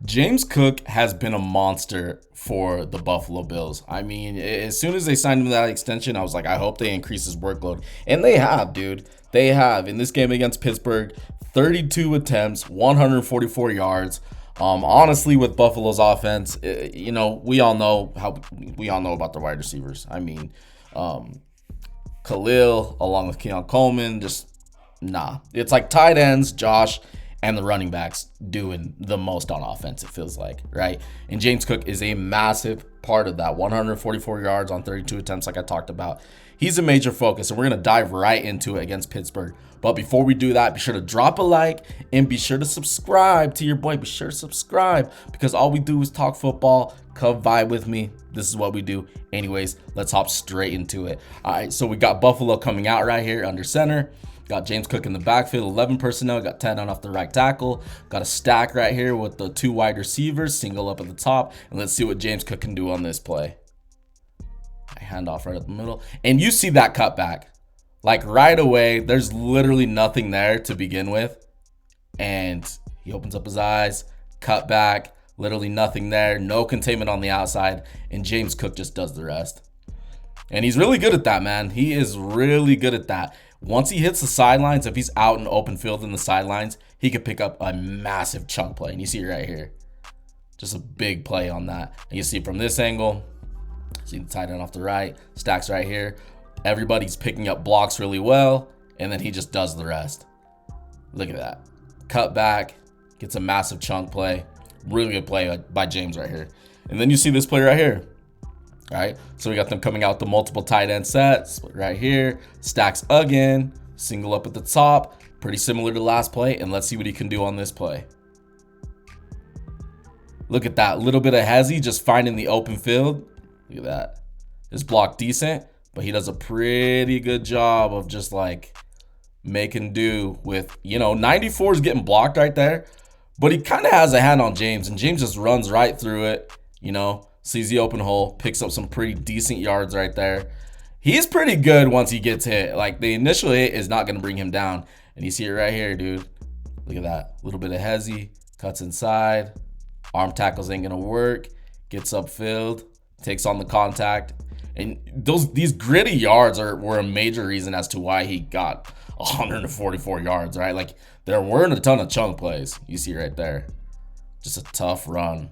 James Cook has been a monster for the Buffalo Bills. I mean, as soon as they signed him to that extension, I was like, I hope they increase his workload. And they have, dude. They have. In this game against Pittsburgh, 32 attempts, 144 yards. Honestly, with Buffalo's offense, we all know about the wide receivers. I mean, Khalil along with Keon Coleman, just nah. It's like tight ends, Josh, and the running backs doing the most on offense, it feels like, right? And James Cook is a massive part of that. 144 yards on 32 attempts, like I talked about. He's a major focus, and we're going to dive right into it against Pittsburgh. But before we do that, be sure to drop a like and be sure to subscribe to your boy. Be sure to subscribe because all we do is talk football. Come vibe with me. This is what we do. Anyways, let's hop straight into it. All right, so we got Buffalo coming out right here under center. Got James Cook in the backfield, 11 personnel. Got 10 on off the right tackle. Got a stack right here with the two wide receivers, single up at the top. And let's see what James Cook can do on this play. Hand off right up the middle. And you see that cutback. Like right away, there's literally nothing there to begin with. And he opens up his eyes, cut back, literally nothing there. No containment on the outside. And James Cook just does the rest. And he's really good at that, man. He is really good at that. Once he hits the sidelines, if he's out in open field in the sidelines, he could pick up a massive chunk play. And you see it right here. Just a big play on that. And you see from this angle, see the tight end off the right, stacks right here. Everybody's picking up blocks really well, and then he just does the rest. Look at that. Cut back, gets a massive chunk play. Really good play by James right here. And then you see this play right here. All right, so we got them coming out the multiple tight end sets right here. Stacks again, single up at the top. Pretty similar to last play, and let's see what he can do on this play. Look at that, little bit of hezzy, just finding the open field. Look at that. His block decent, but he does a pretty good job of just like making do with, 94 is getting blocked right there, but he kind of has a hand on James, and James just runs right through it, sees the open hole, picks up some pretty decent yards right there. He's pretty good once he gets hit. Like the initial hit is not going to bring him down. And you see it right here, dude. Look at that. A little bit of hezzy, cuts inside. Arm tackles ain't going to work. Gets upfield, takes on the contact. And these gritty yards were a major reason as to why he got 144 yards, right? Like there weren't a ton of chunk plays. You see right there. Just a tough run.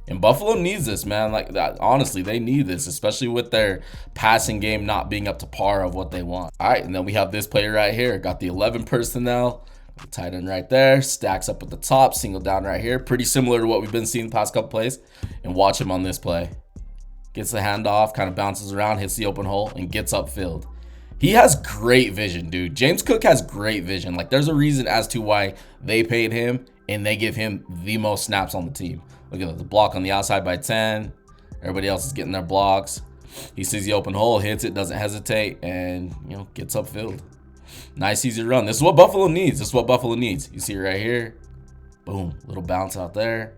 And Buffalo needs this, man. Like that, honestly, they need this, especially with their passing game not being up to par of what they want. All right, and then we have this player right here. Got the 11 personnel, the tight end right there, stacks up at the top, single down right here. Pretty similar to what we've been seeing the past couple plays. And watch him on this play. Gets the handoff, kind of bounces around, hits the open hole, and gets upfield. He has great vision, dude. James Cook has great vision. Like there's a reason as to why they paid him and they give him the most snaps on the team. Look at the block on the outside by 10. Everybody else is getting their blocks. He sees the open hole, hits it, doesn't hesitate, and gets upfield. Nice easy run. This is what Buffalo needs. You see it right here. Boom. Little bounce out there.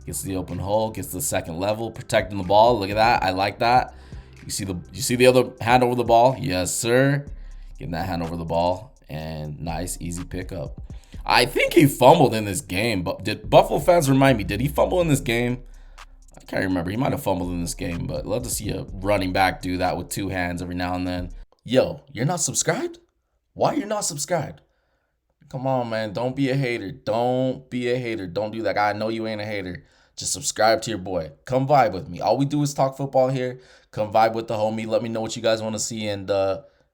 Gets to the open hole, gets to the second level, protecting the ball. Look at that. I like that. You see the other hand over the ball? Yes, sir. Getting that hand over the ball. And nice, easy pickup. I think he fumbled in this game, but did Buffalo fans remind me, did he fumble in this game? I can't remember. He might have fumbled in this game, but love to see a running back do that with two hands every now and then. Yo, you're not subscribed? Why you're not subscribed? Come on, man. Don't be a hater. Don't be a hater. Don't do that. I know you ain't a hater. Just subscribe to your boy. Come vibe with me. All we do is talk football here. Come vibe with the homie. Let me know what you guys want to see. And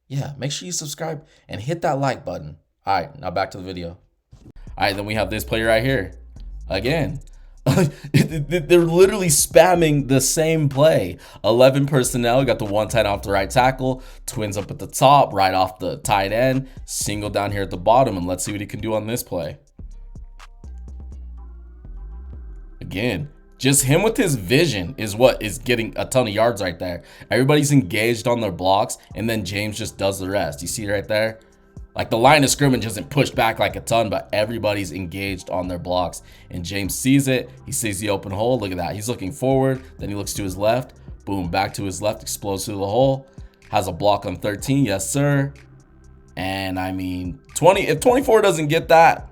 yeah, make sure you subscribe and hit that like button. All right, now back to the video. All right, then we have this player right here. Again, they're literally spamming the same play. 11 personnel, got the one tight off the right tackle, twins up at the top, right off the tight end, single down here at the bottom, and let's see what he can do on this play. Again, just him with his vision is what is getting a ton of yards right there. Everybody's engaged on their blocks, and then James just does the rest. You see it right there? Like the line of scrimmage isn't pushed back like a ton, but everybody's engaged on their blocks. And James sees it. He sees the open hole. Look at that. He's looking forward. Then he looks to his left. Boom, back to his left. Explodes through the hole. Has a block on 13. Yes, sir. And I mean, if 24 doesn't get that,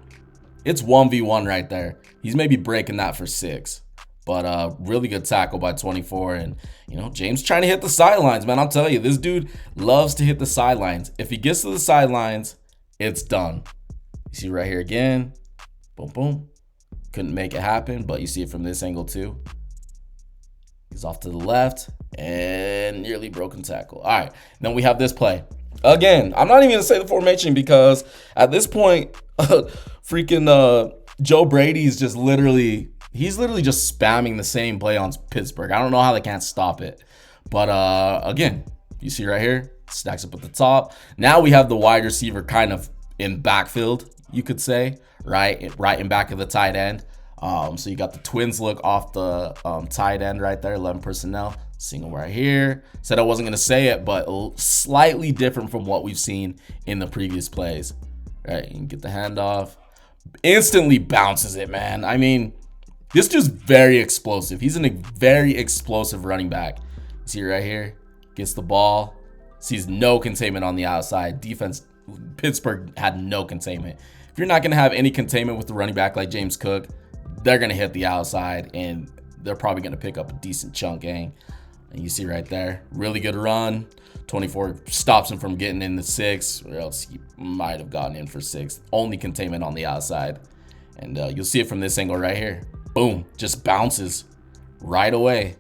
It's 1v1 right there. He's maybe breaking that for 6. But really good tackle by 24. And, you know, James trying to hit the sidelines, man. I'll tell you, this dude loves to hit the sidelines. If he gets to the sidelines, it's done. You see right here again. Boom, boom. Couldn't make it happen, but you see it from this angle too. He's off to the left and nearly broken tackle. All right, then we have this play. Again, I'm not even going to say the formation because at this point, freaking Joe Brady's just he's literally just spamming the same play on Pittsburgh. I don't know how they can't stop it. But again, you see right here, stacks up at the top. Now we have the wide receiver kind of in backfield, you could say, right in back of the tight end. So you got the twins look off the tight end right there, 11 personnel. Single right here. Said I wasn't going to say it, but slightly different from what we've seen in the previous plays. Right, you can get the handoff. Instantly bounces it, man. I mean, this dude's very explosive. He's a very explosive running back. See right here? Gets the ball. Sees no containment on the outside. Defense, Pittsburgh had no containment. If you're not going to have any containment with the running back like James Cook, they're going to hit the outside, and they're probably going to pick up a decent chunk, gang. And you see right there, really good run. 24 stops him from getting in the 6, or else he might have gotten in for 6. Only containment on the outside. And you'll see it from this angle right here. Boom, just bounces right away.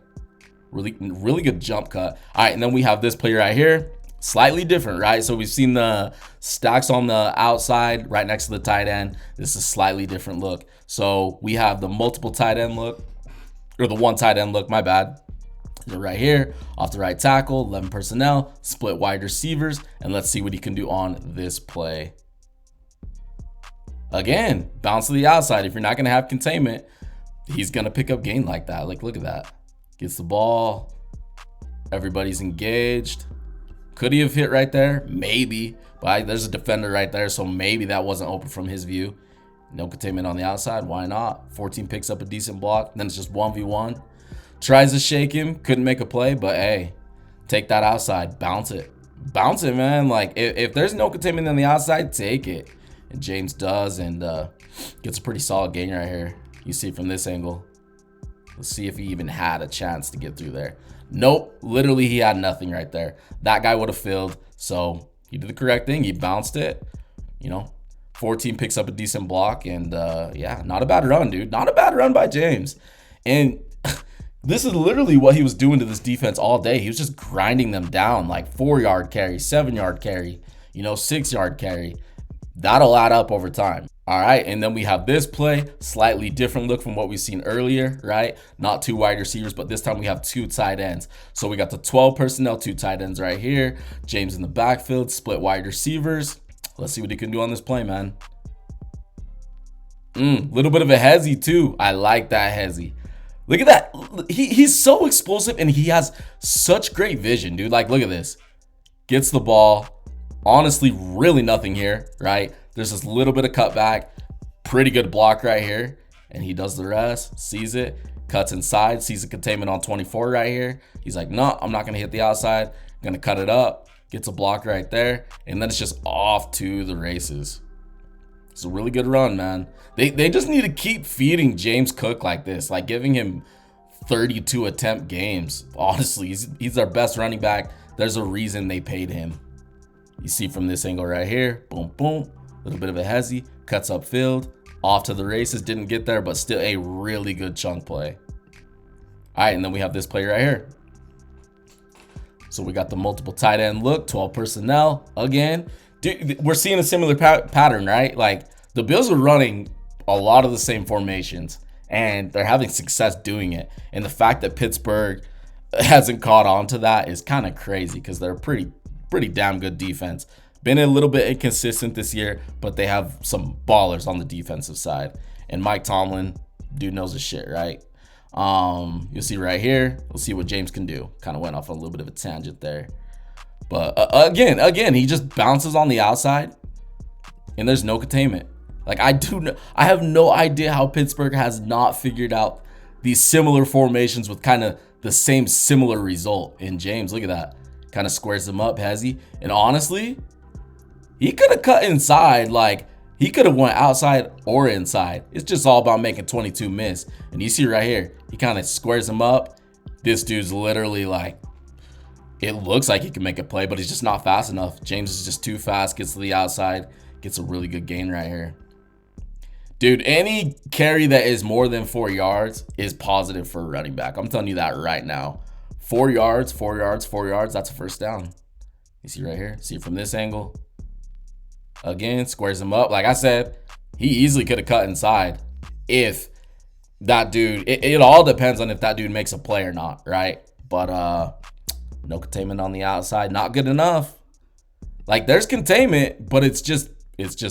Really good jump cut. All right, and then we have this play right here. Slightly different, right? So we've seen the stacks on the outside right next to the tight end. This is a slightly different look. So we have the multiple tight end look, or the one tight end look, my bad. Right here, off the right tackle, 11 personnel, split wide receivers, and let's see what he can do on this play. Again, bounce to the outside. If you're not going to have containment, he's going to pick up gain like that. Like, look at that. Gets the ball. Everybody's engaged. Could he have hit right there? Maybe. But there's a defender right there, so maybe that wasn't open from his view. No containment on the outside. Why not? 14 picks up a decent block. Then it's just 1v1. Tries to shake him. Couldn't make a play, but hey, take that outside. Bounce it. Bounce it, man. Like, if there's no containment on the outside, take it. And James does, and gets a pretty solid gain right here. You see from this angle. Let's see if he even had a chance to get through there. Nope. Literally, he had nothing right there. That guy would have filled. So he did the correct thing. He bounced it. You know, 14 picks up a decent block. And yeah, not a bad run, dude. Not a bad run by James. And this is literally what he was doing to this defense all day. He was just grinding them down, like 4-yard carry, 7-yard carry, you know, 6-yard carry. That'll add up over time. All right, and then we have this play, slightly different look from what we've seen earlier, right? Not 2 wide receivers, but this time we have 2 tight ends. So we got the 12 personnel, 2 tight ends right here. James in the backfield, split wide receivers. Let's see what he can do on this play, man. Little bit of a hezzy too. I like that hezzy. Look at that. He's so explosive, and he has such great vision, dude. Like, look at this. Gets the ball. Honestly, really nothing here, right? There's this little bit of cutback. Pretty good block right here. And he does the rest. Sees it. Cuts inside. Sees the containment on 24 right here. He's like, no, I'm not going to hit the outside. I'm going to cut it up. Gets a block right there. And then it's just off to the races. It's a really good run, man. They just need to keep feeding James Cook like this. Like, giving him 32 attempt games. Honestly, he's our best running back. There's a reason they paid him. You see from this angle right here. Boom, boom. Little bit of a hezzy. Cuts upfield. Off to the races. Didn't get there, but still a really good chunk play. All right, and then we have this play right here. So we got the multiple tight end look. 12 personnel. Again, dude, we're seeing a similar pattern, right? Like, the Bills are running a lot of the same formations, and they're having success doing it. And the fact that Pittsburgh hasn't caught on to that is kind of crazy, because they're pretty damn good defense. Been a little bit inconsistent this year, but they have some ballers on the defensive side. And Mike Tomlin, dude knows his shit, right? You'll see right here. We'll see what James can do. Kind of went off on a little bit of a tangent there. But again, he just bounces on the outside, and there's no containment. Like, I have no idea how Pittsburgh has not figured out these similar formations with kind of the same similar result. In James, look at that. Kind of squares them up, has he? And honestly, he could have cut inside like He could have went outside or inside. It's just all about making 22 miss. And you see right here, he kind of squares him up. This dude's literally like, it looks like he can make a play, but he's just not fast enough. James is just too fast, gets to the outside, gets a really good gain right here. Dude, any carry that is more than 4 yards is positive for a running back. I'm telling you that right now. 4 yards, 4 yards, 4 yards, that's a first down. You see right here? See it from this angle. Again, squares him up. Like I said, he easily could have cut inside if that dude, it all depends on if that dude makes a play or not, right? But no containment on the outside, not good enough. Like there's containment, but it's just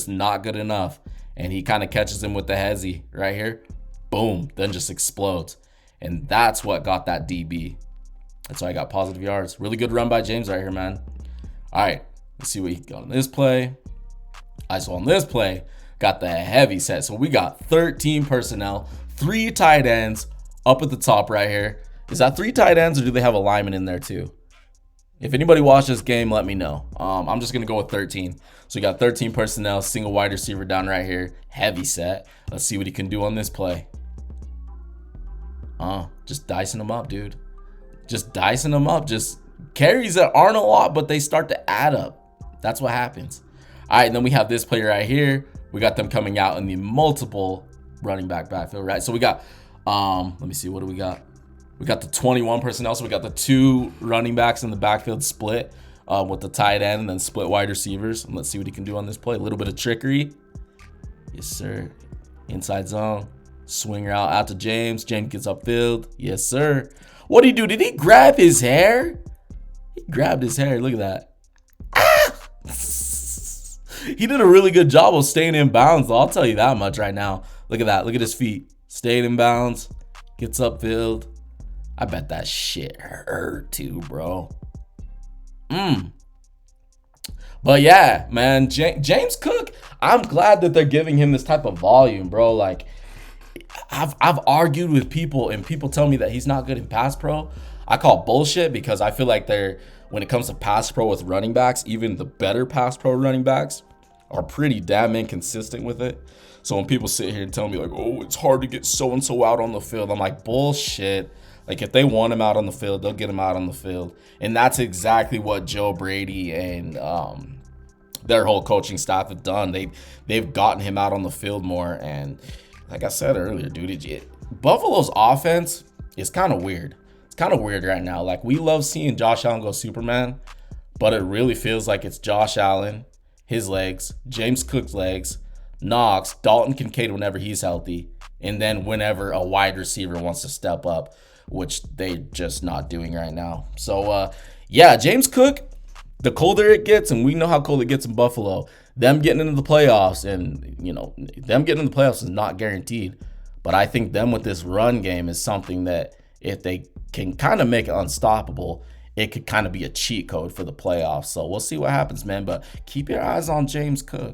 not good enough. And he kind of catches him with the hezzy right here. Boom, then just explodes. And that's what got that DB. That's why I got positive yards. Really good run by James right here, man. All right, let's see what he got on this play. So on this play, got the heavy set. So we got 13 personnel, 3 tight ends up at the top right here. Is that 3 tight ends or do they have a lineman in there too? If anybody watched this game, let me know. I'm just going to go with 13. So we got 13 personnel, single wide receiver down right here. Heavy set. Let's see what he can do on this play. Just dicing him up, dude. Just dicing them up. Just carries that aren't a lot, but they start to add up. That's what happens. All right, and then we have this player right here. We got them coming out in the multiple running backfield, right? So we got, let me see, what do we got? We got the 21 personnel, so we got the 2 running backs in the backfield split with the tight end and then split wide receivers. And let's see what he can do on this play. A little bit of trickery. Yes, sir. Inside zone. Swing route out to James. James gets upfield. Yes, sir. What did he do? Did he grab his hair? He grabbed his hair. Look at that. He did a really good job of staying in bounds, though. I'll tell you that much right now. Look at that. Look at his feet. Staying in bounds. Gets upfield. I bet that shit hurt too, bro. But yeah, man, James Cook, I'm glad that they're giving him this type of volume, bro. Like, I've argued with people, and people tell me that he's not good in pass pro. I call bullshit because I feel like when it comes to pass pro with running backs, even the better pass pro running backs are pretty damn inconsistent with it. So when people sit here and tell me like, oh, it's hard to get so-and-so out on the field, I'm like, bullshit. Like, if they want him out on the field, they'll get him out on the field. And that's exactly what Joe Brady and their whole coaching staff have done. They've gotten him out on the field more. And like I said earlier, dude, Buffalo's offense is kind of weird. It's kind of weird right now. Like, we love seeing Josh Allen go Superman, but it really feels like it's Josh Allen, his legs, James Cook's legs, Knox, Dalton Kincaid whenever he's healthy, and then whenever a wide receiver wants to step up, which they're just not doing right now. So, yeah, James Cook, the colder it gets, and we know how cold it gets in Buffalo, them getting into the playoffs, and, you know, them getting into the playoffs is not guaranteed. But I think them with this run game is something that if they can kind of make it unstoppable, it could kind of be a cheat code for the playoffs. So we'll see what happens, man. But keep your eyes on James Cook.